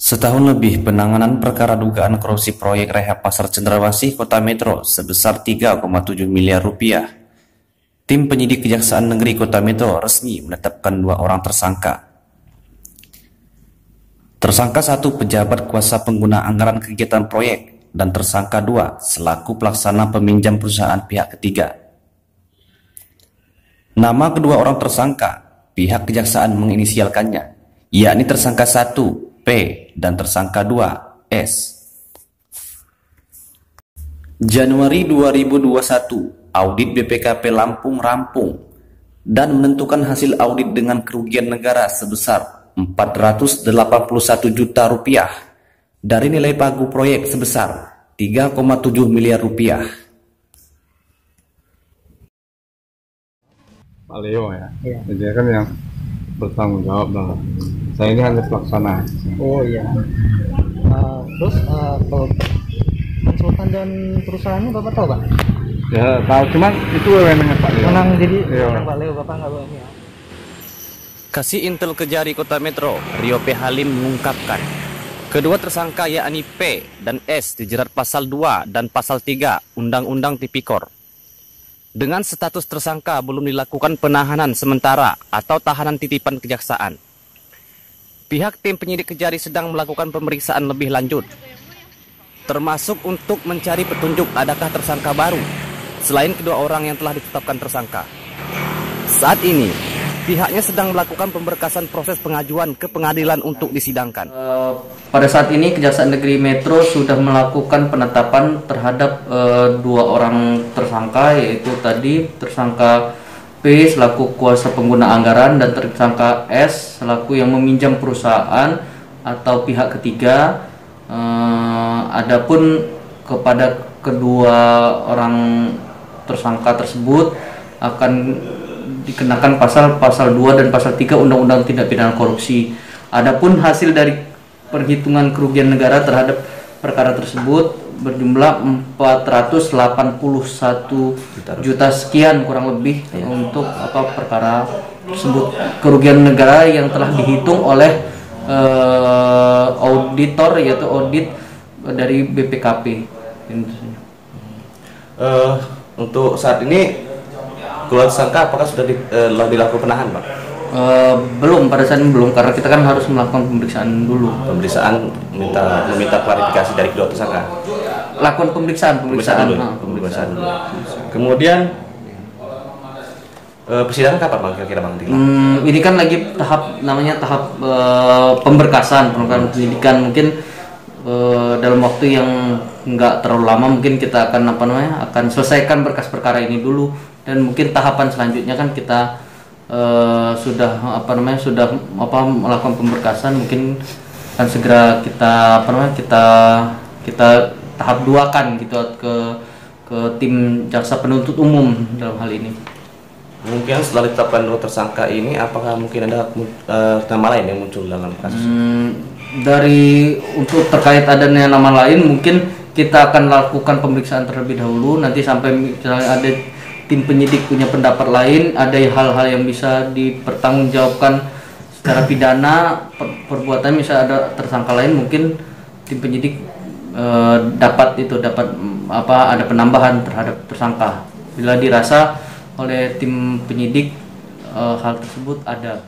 Setahun lebih penanganan perkara dugaan korupsi proyek rehab Pasar Cendrawasih Kota Metro sebesar 3,7 miliar rupiah. Tim penyidik Kejaksaan Negeri Kota Metro resmi menetapkan 2 orang tersangka. Tersangka 1 pejabat kuasa pengguna anggaran kegiatan proyek dan tersangka 2 selaku pelaksana peminjam perusahaan pihak ketiga. Nama kedua orang tersangka pihak kejaksaan menginisialkannya, yakni tersangka 1 P dan tersangka 2 S. Januari 2021, audit BPKP Lampung rampung dan menentukan hasil audit dengan kerugian negara sebesar 481 juta rupiah dari nilai pagu proyek sebesar 3,7 miliar rupiah. Pak Leo ya, dia kan yang bertanggung jawab dalam. Saya ini hanya pelaksana. Oh iya. Terus kalau konsultan dan perusahaannya Bapak tahu Pak? Ya tahu, cuman itu wewenangnya Pak Leo. Menang jadi Iya. Pak Leo, Bapak nggak boleh ya. Kasih Intel Kejari Kota Metro, Rio P. Halim mengungkapkan, kedua tersangka yakni P dan S dijerat pasal 2 dan pasal 3 Undang-Undang Tipikor. Dengan status tersangka belum dilakukan penahanan sementara atau tahanan titipan kejaksaan. Pihak tim penyidik Kejari sedang melakukan pemeriksaan lebih lanjut, termasuk untuk mencari petunjuk adakah tersangka baru selain kedua orang yang telah ditetapkan tersangka. Saat ini, pihaknya sedang melakukan pemberkasan proses pengajuan ke pengadilan untuk disidangkan. Pada saat ini Kejaksaan Negeri Metro sudah melakukan penetapan terhadap 2 orang tersangka, yaitu tadi tersangka P selaku kuasa pengguna anggaran dan tersangka S selaku yang meminjam perusahaan atau pihak ketiga. Adapun kepada kedua orang tersangka tersebut akan dikenakan pasal 2 dan pasal 3 Undang-Undang Tindak Pidana Korupsi. Adapun hasil dari perhitungan kerugian negara terhadap perkara tersebut berjumlah 481 juta sekian kurang lebih untuk perkara tersebut, kerugian negara yang telah dihitung oleh auditor, yaitu audit dari BPKP. Untuk saat ini keluar tersangka apakah sudah dilakukan penahanan, Pak? Belum, pada saat ini belum, karena kita kan harus melakukan pemeriksaan dulu. Pemeriksaan meminta klarifikasi dari kedua tersangka. Lakukan pemeriksaan dulu. Kemudian persidangan kapan Bang kira-kira Bang? Ini kan lagi tahap pemberkasan penyidikan, mungkin dalam waktu yang nggak terlalu lama mungkin kita akan akan selesaikan berkas perkara ini dulu, dan mungkin tahapan selanjutnya kan kita sudah melakukan pemberkasan, mungkin akan segera kita kita tahap 2 kan gitu ke tim jaksa penuntut umum dalam hal ini. Mungkin setelah ditetapkan dua tersangka ini, apakah mungkin ada nama lain yang muncul dalam kasus? Dari untuk terkait adanya nama lain, mungkin kita akan lakukan pemeriksaan terlebih dahulu. Nanti sampai misalnya ada tim penyidik punya pendapat lain, ada hal-hal yang bisa dipertanggungjawabkan secara pidana, perbuatan misalnya ada tersangka lain, mungkin tim penyidik dapat ada penambahan terhadap tersangka bila dirasa oleh tim penyidik hal tersebut ada.